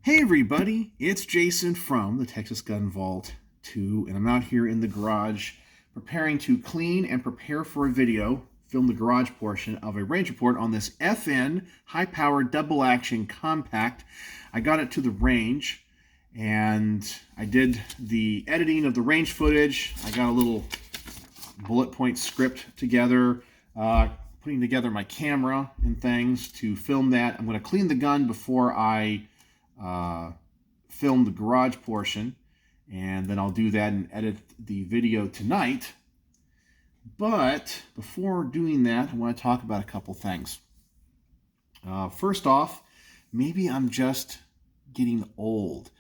Hey everybody, it's Jason from the Texas Gun Vault 2, and I'm out here in the garage preparing to clean and prepare for a video, film the garage portion of a range report on this FN high-powered double-action compact. I got it to the range, and I did the editing of the range footage. I got a little bullet point script together, putting together my camera and things to film that. I'm going to clean the gun before I film the garage portion, and then I'll do that and edit the video tonight. But before doing that, I want to talk about a couple things. First off, maybe I'm just getting old.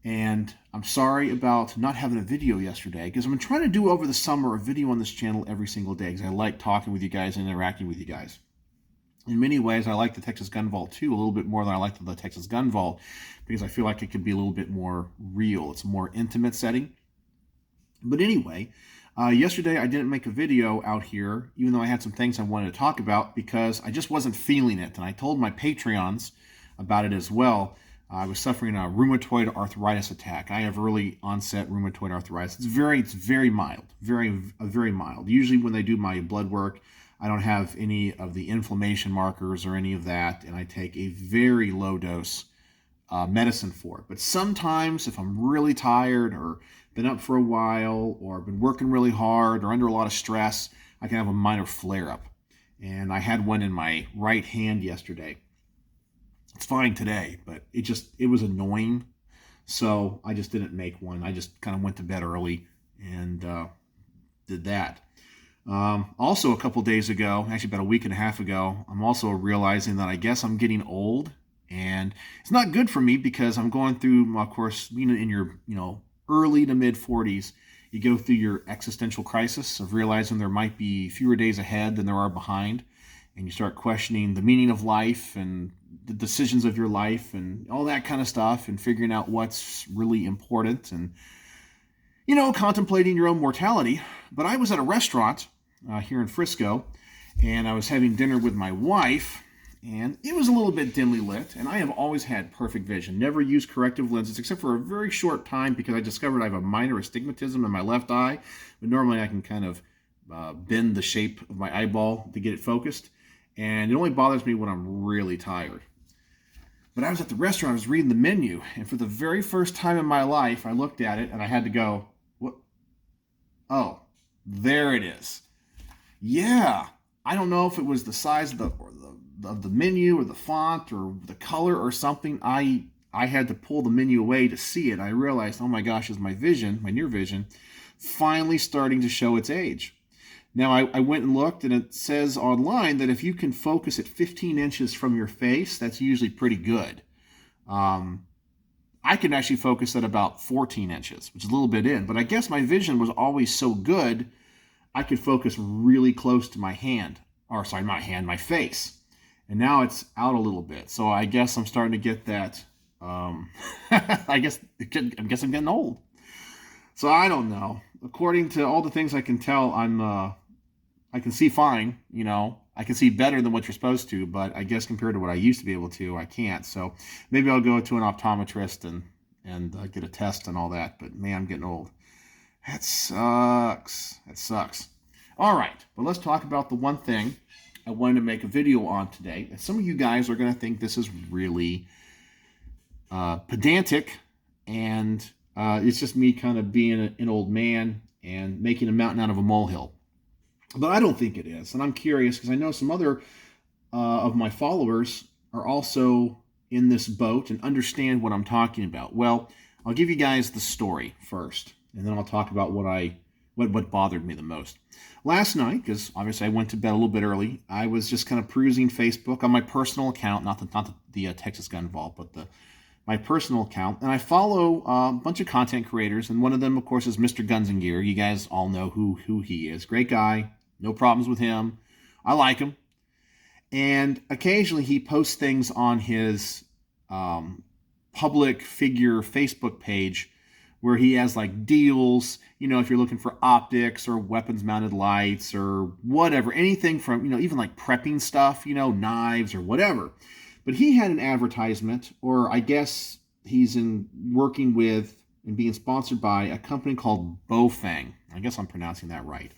And I'm sorry about not having a video yesterday, because I've been trying to do over the summer a video on this channel every single day, because I like talking with you guys and interacting with you guys. In many ways, I like the Texas Gun Vault 2 a little bit more than I like the Texas Gun Vault, because I feel like it could be a little bit more real. It's a more intimate setting. But anyway, yesterday I didn't make a video out here, even though I had some things I wanted to talk about, because I just wasn't feeling it. And I told my Patreons about it as well. I was suffering a rheumatoid arthritis attack. I have early onset rheumatoid arthritis. It's very mild, very mild. Usually when they do my blood work, I don't have any of the inflammation markers or any of that, and I take a very low dose medicine for it. But sometimes if I'm really tired or been up for a while or been working really hard or under a lot of stress, I can have a minor flare-up. And I had one in my right hand yesterday. It's fine today, but it was annoying. So I just didn't make one. I just kind of went to bed early and did that. Also, a couple days ago, actually about a week and a half ago, I'm also realizing that I guess I'm getting old, and it's not good for me because I'm going through, of course, being in your, early to mid 40s, you go through your existential crisis of realizing there might be fewer days ahead than there are behind, and you start questioning the meaning of life and the decisions of your life and all that kind of stuff, and figuring out what's really important and, contemplating your own mortality. But I was at a restaurant here in Frisco, and I was having dinner with my wife, and it was a little bit dimly lit, and I have always had perfect vision, never used corrective lenses except for a very short time because I discovered I have a minor astigmatism in my left eye, but normally I can kind of bend the shape of my eyeball to get it focused, and it only bothers me when I'm really tired. But I was at the restaurant, I was reading the menu, and for the very first time in my life, I looked at it, and I had to go, what? Oh, there it is. Yeah, I don't know if it was the size of the menu or the font or the color or something. I had to pull the menu away to see it. I realized, oh my gosh, is my near vision, finally starting to show its age. Now, I went and looked, and it says online that if you can focus at 15 inches from your face, that's usually pretty good. I can actually focus at about 14 inches, which is a little bit in, but I guess my vision was always so good I could focus really close to my hand, or sorry, not hand, my face. And now it's out a little bit. So I guess I'm starting to get that, I guess I'm getting old. So I don't know. According to all the things I can tell, I can see fine, I can see better than what you're supposed to, but I guess compared to what I used to be able to, I can't. So maybe I'll go to an optometrist and get a test and all that, but man, I'm getting old. That sucks. All right, but let's talk about the one thing I wanted to make a video on today. And some of you guys are going to think this is really pedantic, and it's just me kind of being an old man and making a mountain out of a molehill. But I don't think it is, and I'm curious because I know some other of my followers are also in this boat and understand what I'm talking about. Well, I'll give you guys the story first, and then I'll talk about what bothered me the most. Last night, because obviously I went to bed a little bit early, I was just kind of perusing Facebook on my personal account, not the Texas Gun Vault, but my personal account, and I follow a bunch of content creators, and one of them, of course, is Mr. Guns and Gear. You guys all know who he is. Great guy, no problems with him. I like him. And occasionally he posts things on his public figure Facebook page where he has like deals, if you're looking for optics or weapons mounted lights or whatever, anything from, even like prepping stuff, knives or whatever. But he had an advertisement, or I guess he's in working with and being sponsored by a company called Bofang. I guess I'm pronouncing that right.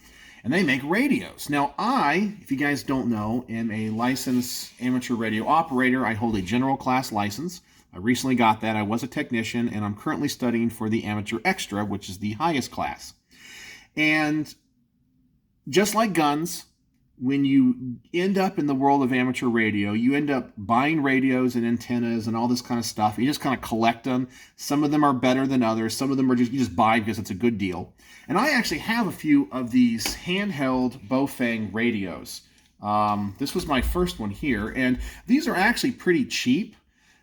And they make radios. Now, if you guys don't know, am a licensed amateur radio operator. I hold a general class license. I recently got that. I was a technician, and I'm currently studying for the amateur extra, which is the highest class. And just like guns, when you end up in the world of amateur radio, you end up buying radios and antennas and all this kind of stuff. You just kind of collect them. Some of them are better than others. Some of them are you just buy because it's a good deal. And I actually have a few of these handheld Bofang radios. This was my first one here, and these are actually pretty cheap.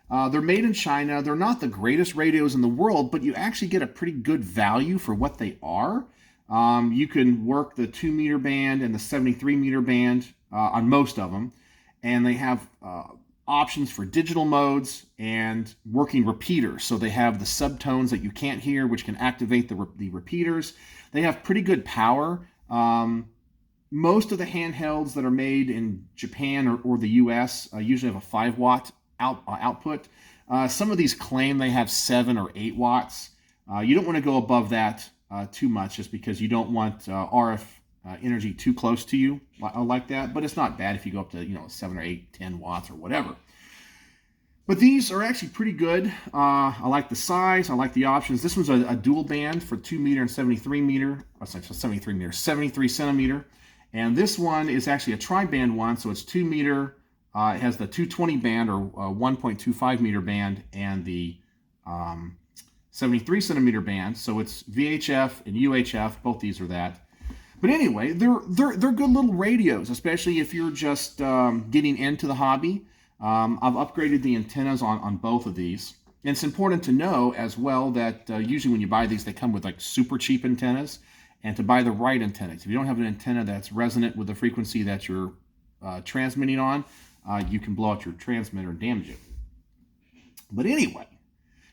They're made in China. They're not the greatest radios in the world, but you actually get a pretty good value for what they are. You can work the 2-meter band and the 73-meter band on most of them, and they have options for digital modes and working repeaters. So they have the subtones that you can't hear, which can activate the repeaters. They have pretty good power. Most of the handhelds that are made in Japan or the US usually have a 5-watt output. Some of these claim they have 7 or 8 watts. You don't want to go above that too much, just because you don't want RF energy too close to you like that. But it's not bad if you go up to 7 or 8, 10 watts or whatever. But these are actually pretty good. I like the size. I like the options. This one's a dual band for 2-meter and 73-meter. 73 centimeter. And this one is actually a tri-band one, so it's 2-meter. It has the 220 band or 1.25 meter band and the 73 centimeter band, so it's VHF and UHF. Both these are that. But anyway, they're good little radios, especially if you're just getting into the hobby. I've upgraded the antennas on both of these. And it's important to know as well that usually when you buy these, they come with like super cheap antennas, and to buy the right antennas. If you don't have an antenna that's resonant with the frequency that you're transmitting on, you can blow out your transmitter and damage it. But anyway,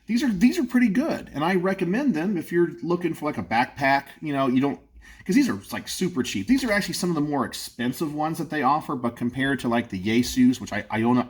these are pretty good, and I recommend them if you're looking for like a backpack. You don't, because these are like super cheap. These are actually some of the more expensive ones that they offer, but compared to like the Yaesus, which I own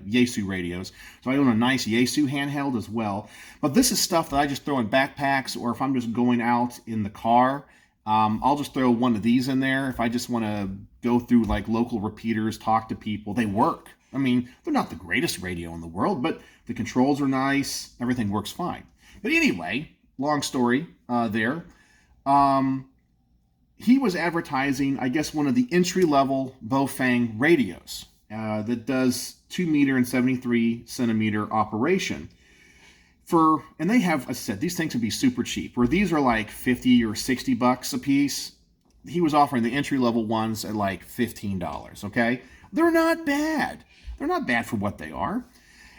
Yaesu radios, so I own a nice Yaesu handheld as well. But this is stuff that I just throw in backpacks, or if I'm just going out in the car, I'll just throw one of these in there. If I just want to go through like local repeaters, talk to people, they work. I mean, they're not the greatest radio in the world, but the controls are nice. Everything works fine. But anyway, long story there. He was advertising, I guess, one of the entry-level Bofang radios that does 2-meter and 73 centimeter operation. And they have, as I said, these things can be super cheap, where these are like 50 or 60 bucks a piece. He was offering the entry-level ones at like $15, okay? They're not bad. They're not bad for what they are.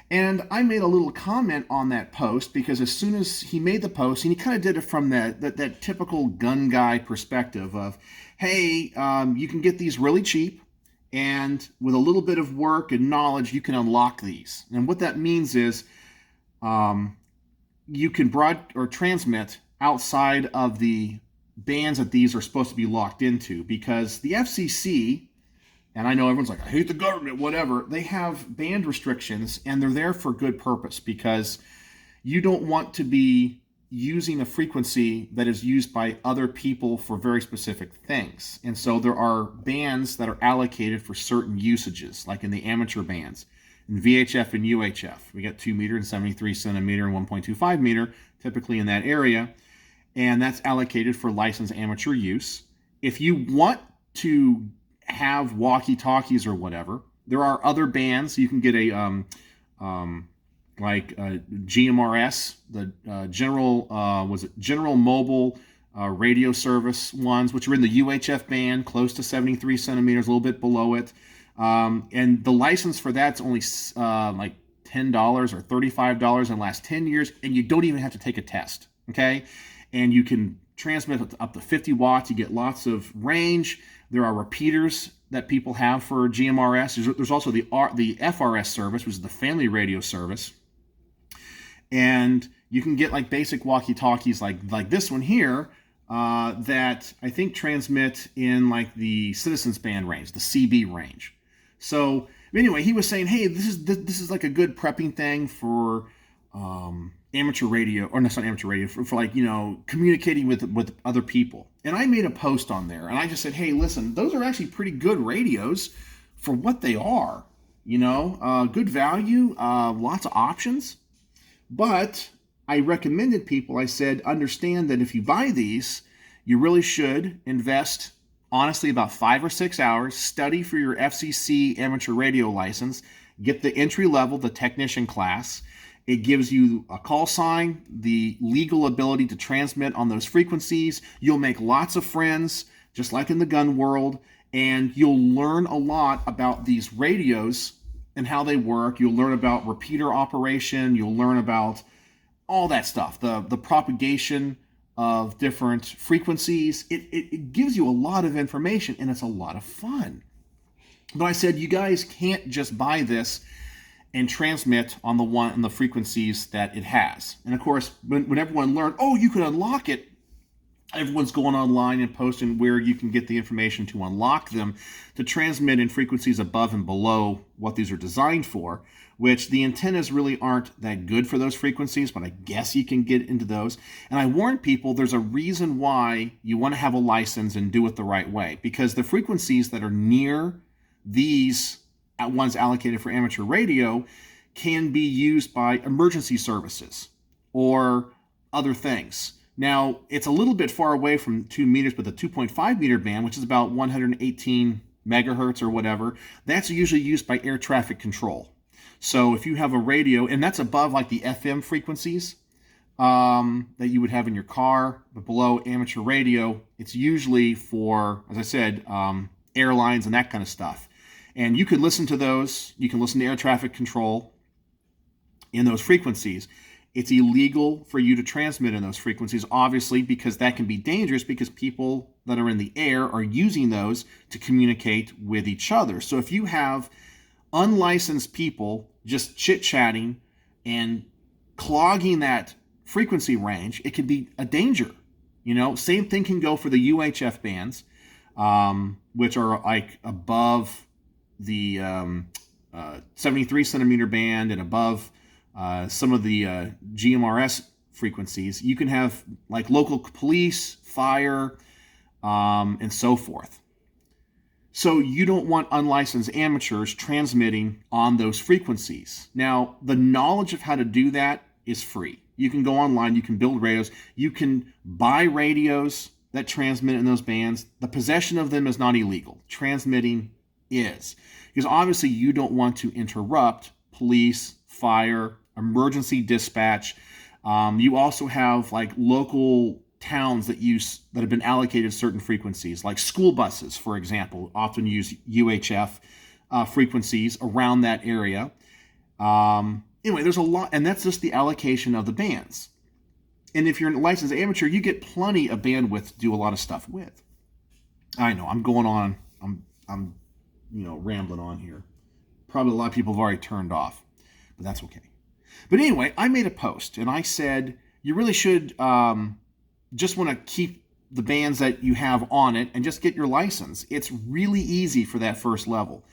And I made a little comment on that post, because as soon as he made the post, and he kind of did it from that typical gun guy perspective of, hey, you can get these really cheap, and with a little bit of work and knowledge, you can unlock these. And what that means is you can transmit outside of the bands that these are supposed to be locked into, because the FCC, and I know everyone's like, I hate the government, whatever. They have band restrictions, and they're there for good purpose, because you don't want to be using a frequency that is used by other people for very specific things. And so there are bands that are allocated for certain usages, like in the amateur bands. In VHF and UHF, we got 2-meter and 73 centimeter and 1.25 meter, typically in that area. And that's allocated for licensed amateur use. If you want to have walkie-talkies or whatever, there are other bands. You can get a GMRS, the General Mobile Radio Service ones, which are in the UHF band, close to 73 centimeters, a little bit below it. And the license for that's only like $10 or $35 in the last 10 years, and you don't even have to take a test, okay? And you can transmit up to 50 watts. You get lots of range. There are repeaters that people have for GMRS. There's also the FRS service, which is the family radio service. And you can get like basic walkie-talkies like this one here that I think transmit in like the Citizens Band range, the CB range. So anyway, he was saying, hey, this is like a good prepping thing for amateur radio, or no, it's not amateur radio, for like, communicating with other people. And I made a post on there, and I just said, hey, listen, those are actually pretty good radios for what they are. Good value, lots of options. But I recommended people, I said, understand that if you buy these, you really should invest, honestly, about 5 or 6 hours, study for your FCC amateur radio license, get the entry level, the technician class. It gives you a call sign, the legal ability to transmit on those frequencies. You'll make lots of friends, just like in the gun world, and you'll learn a lot about these radios and how they work. You'll learn about repeater operation. You'll learn about all that stuff, the propagation of different frequencies. It gives you a lot of information, and it's a lot of fun. But I said, you guys can't just buy this and transmit on the frequencies that it has. And of course, when everyone learned, oh, you can unlock it, everyone's going online and posting where you can get the information to unlock them to transmit in frequencies above and below what these are designed for, which the antennas really aren't that good for those frequencies, but I guess you can get into those. And I warn people, there's a reason why you want to have a license and do it the right way, because the frequencies that are near these ones allocated for amateur radio can be used by emergency services or other things. Now, it's a little bit far away from 2 meters, but the 2.5 meter band, which is about 118 megahertz or whatever, that's usually used by air traffic control. So if you have a radio, and that's above like the FM frequencies that you would have in your car, but below amateur radio, it's usually for, as I said, airlines and that kind of stuff. And you can listen to those. You can listen to air traffic control in those frequencies. It's illegal for you to transmit in those frequencies, obviously, because that can be dangerous, because people that are in the air are using those to communicate with each other. So if you have unlicensed people just chit-chatting and clogging that frequency range, it can be a danger. Same thing can go for the UHF bands, which are like above the 73 centimeter band and above some of the GMRS frequencies. You can have like local police, fire, and so forth. So you don't want unlicensed amateurs transmitting on those frequencies. Now, the knowledge of how to do that is free. You can go online, you can build radios, you can buy radios that transmit in those bands. The possession of them is not illegal. Transmitting is. Because obviously you don't want to interrupt police, fire, emergency dispatch. You also have like local towns that have been allocated certain frequencies, like school buses, for example, often use UHF frequencies around that area. Anyway, there's a lot, and that's just the allocation of the bands. And if you're a licensed amateur, you get plenty of bandwidth to do a lot of stuff with. I know, I'm going on, I'm rambling on here. Probably a lot of people have already turned off, but that's okay. But anyway, I made a post, and I said, you really should just want to keep the bands that you have on it and just get your license. It's really easy for that first level.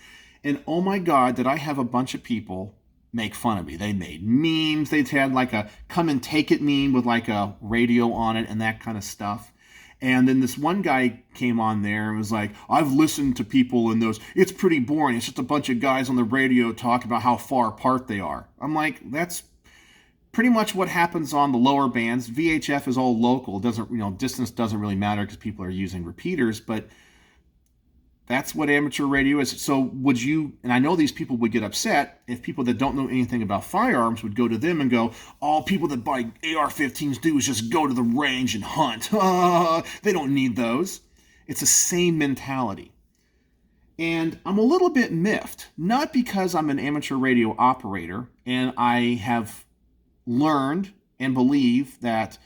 And oh my God, did I have a bunch of people make fun of me. They made memes. They had like a come and take it meme with like a radio on it and that kind of stuff. And then this one guy came on there and was like, I've listened to people in those. It's pretty boring. It's just a bunch of guys on the radio talking about how far apart they are. I'm like, that's pretty much what happens on the lower bands. VHF is all local. It doesn't, distance doesn't really matter because people are using repeaters, but that's what amateur radio is. So would you, and I know these people would get upset if people that don't know anything about firearms would go to them and go, all people that buy AR-15s do is just go to the range and hunt. They don't need those. It's the same mentality. And I'm a little bit miffed, not because I'm an amateur radio operator and I have learned and believe that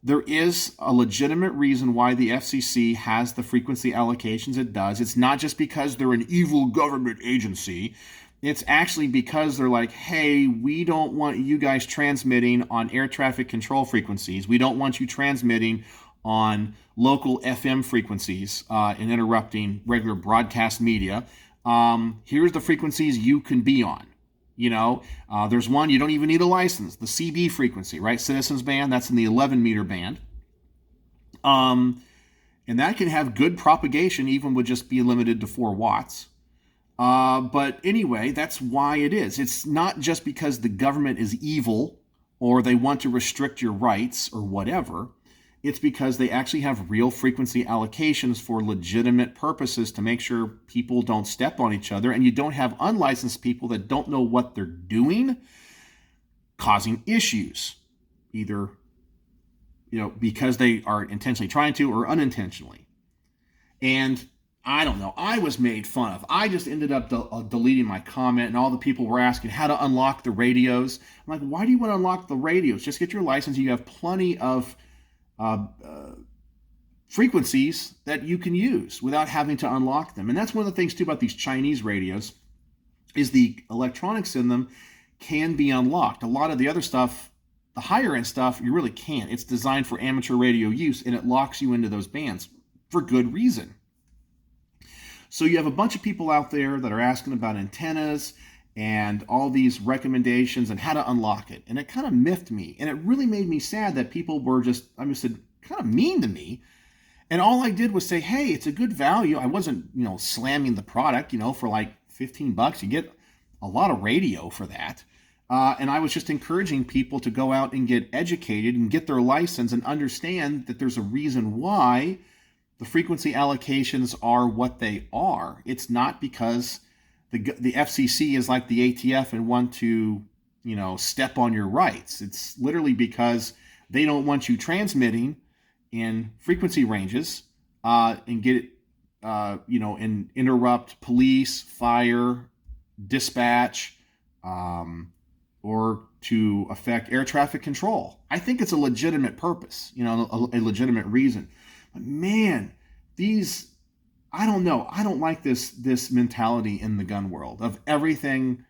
there is a legitimate reason why the FCC has the frequency allocations it does. It's not just because they're an evil government agency. It's actually because they're like, hey, we don't want you guys transmitting on air traffic control frequencies. We don't want you transmitting on local FM frequencies and interrupting regular broadcast media. Here's the frequencies you can be on. There's one you don't even need a license, the CB frequency, right? Citizens band, that's in the 11 meter band. And that can have good propagation, even with just being limited to 4 watts. But anyway, that's why it is. It's not just because the government is evil or they want to restrict your rights or whatever. It's because they actually have real frequency allocations for legitimate purposes to make sure people don't step on each other, and you don't have unlicensed people that don't know what they're doing causing issues, either because they are intentionally trying to or unintentionally. And I don't know, I was made fun of. I just ended up deleting my comment, and all the people were asking how to unlock the radios. I'm like, why do you want to unlock the radios? Just get your license. You have plenty of frequencies that you can use without having to unlock them. And that's one of the things too about these Chinese radios, is the electronics in them can be unlocked. A lot of the other stuff, the higher end stuff, you really can't. It's designed for amateur radio use, and it locks you into those bands for good reason. So you have a bunch of people out there that are asking about antennas and all these recommendations and how to unlock it. And it kind of miffed me. And it really made me sad that people were just kind of mean to me. And all I did was say, hey, it's a good value. I wasn't, slamming the product, for like $15. You get a lot of radio for that. And I was just encouraging people to go out and get educated and get their license and understand that there's a reason why the frequency allocations are what they are. It's not because the FCC is like the ATF and want to, step on your rights. It's literally because they don't want you transmitting in frequency ranges and get, and interrupt police, fire, dispatch, or to affect air traffic control. I think it's a legitimate purpose, a legitimate reason. But man, I don't know. I don't like this mentality in the gun world of everything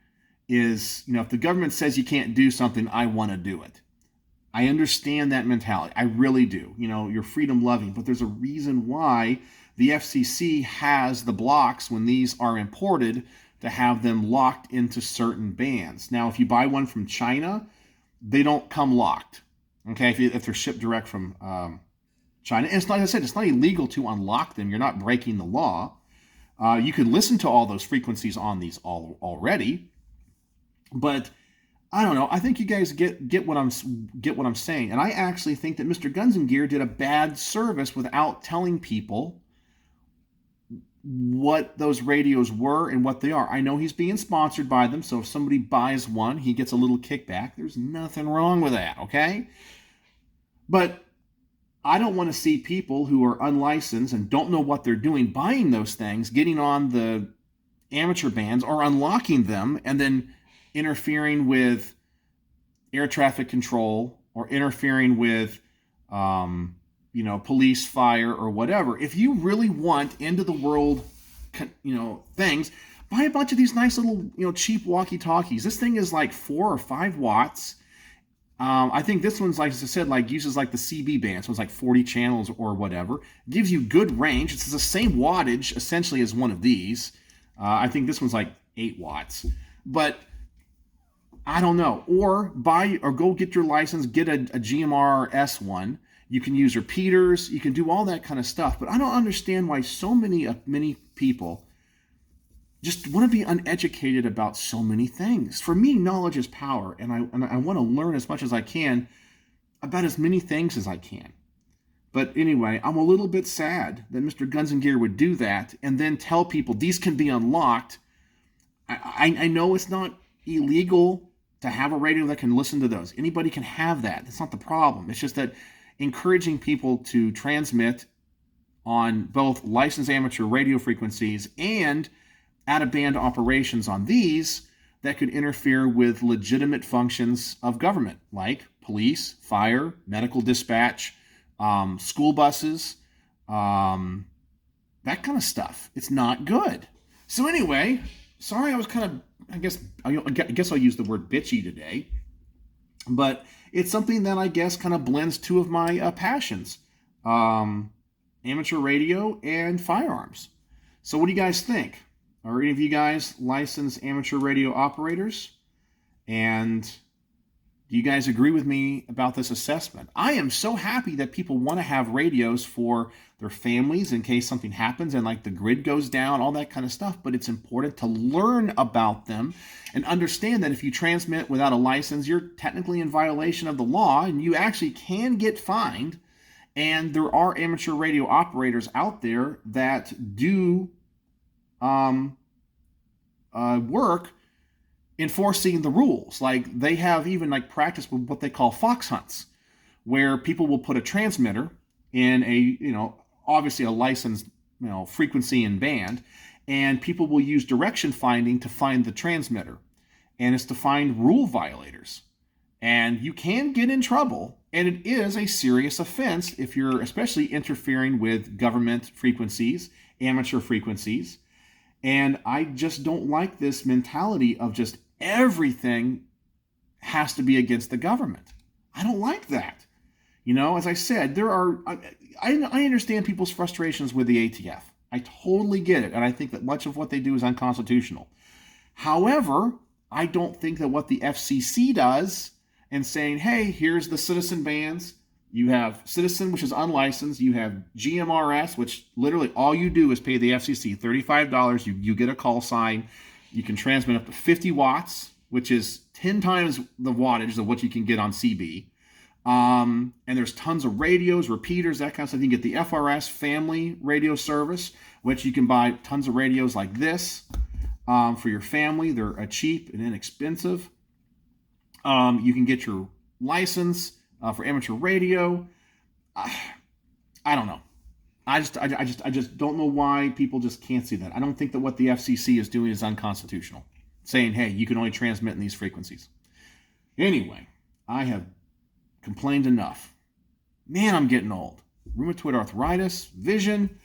is, if the government says you can't do something, I want to do it. I understand that mentality. I really do. You're freedom loving, but there's a reason why the FCC has the blocks when these are imported to have them locked into certain bands. Now, if you buy one from China, they don't come locked. Okay, if they're shipped direct from China. And it's like I said, it's not illegal to unlock them. You're not breaking the law. You can listen to all those frequencies on these already. But I don't know. I think you guys get what I'm saying. And I actually think that Mr. Guns and Gear did a bad service without telling people what those radios were and what they are. I know he's being sponsored by them, so if somebody buys one, he gets a little kickback. There's nothing wrong with that, okay? But I don't want to see people who are unlicensed and don't know what they're doing buying those things, getting on the amateur bands or unlocking them and then interfering with air traffic control or interfering with police, fire, or whatever. If you really want end of the world things, buy a bunch of these nice little cheap walkie-talkies. This thing is like 4 or 5 watts. I think this one's, like I said, uses like the CB band, so it's like 40 channels or whatever. It gives you good range. It's the same wattage essentially as one of these. I think this one's like 8 watts. But I don't know. Or go get your license, get a GMR S1. You can use repeaters. You can do all that kind of stuff. But I don't understand why so many people just want to be uneducated about so many things. For me, knowledge is power, and I want to learn as much as I can about as many things as I can. But anyway, I'm a little bit sad that Mr. Guns and Gear would do that and then tell people these can be unlocked. I know it's not illegal to have a radio that can listen to those. Anybody can have that. That's not the problem. It's just that encouraging people to transmit on both licensed amateur radio frequencies and out-of-band operations on these that could interfere with legitimate functions of government, like police, fire, medical dispatch, school buses, that kind of stuff. It's not good. So anyway, sorry I was kind of, I guess I'll use the word bitchy today, but it's something that I guess kind of blends two of my passions, amateur radio and firearms. So what do you guys think? Are any of you guys licensed amateur radio operators? And do you guys agree with me about this assessment? I am so happy that people want to have radios for their families in case something happens and like the grid goes down, all that kind of stuff. But it's important to learn about them and understand that if you transmit without a license, you're technically in violation of the law and you actually can get fined. And there are amateur radio operators out there that do work enforcing the rules. Like they have even like practice with what they call fox hunts, where people will put a transmitter in a, obviously a licensed, frequency and band, and people will use direction finding to find the transmitter. And it's to find rule violators. And you can get in trouble, and it is a serious offense if you're especially interfering with government frequencies, amateur frequencies. And I just don't like this mentality of just everything has to be against the government. I don't like that. As I said, I understand people's frustrations with the ATF. I totally get it. And I think that much of what they do is unconstitutional. However, I don't think that what the FCC does and saying, hey, here's the citizen bands. You have citizen, which is unlicensed. You have GMRS, which literally all you do is pay the FCC $35. You get a call sign. You can transmit up to 50 watts, which is 10 times the wattage of what you can get on CB. And there's tons of radios, repeaters, that kind of stuff. You can get the FRS family radio service, which you can buy tons of radios like this for your family. They're cheap and inexpensive. You can get your license for amateur radio. I don't know. I just don't know why people just can't see that. I don't think that what the FCC is doing is unconstitutional. Saying, hey, you can only transmit in these frequencies. Anyway, I have complained enough. Man, I'm getting old. Rheumatoid arthritis, vision,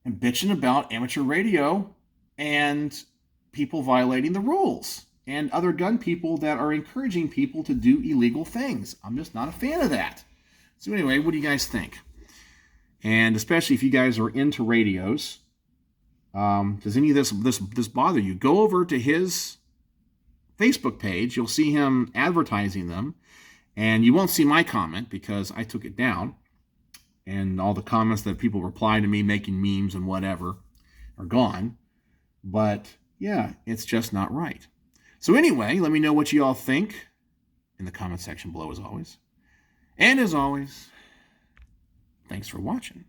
and bitching about amateur radio and people violating the rules and other gun people that are encouraging people to do illegal things. I'm just not a fan of that. So anyway, what do you guys think? And especially if you guys are into radios, does any of this bother you? Go over to his Facebook page. You'll see him advertising them. And you won't see my comment because I took it down. And all the comments that people reply to me making memes and whatever are gone. But yeah, it's just not right. So anyway, let me know what you all think in the comment section below as always. And as always, thanks for watching.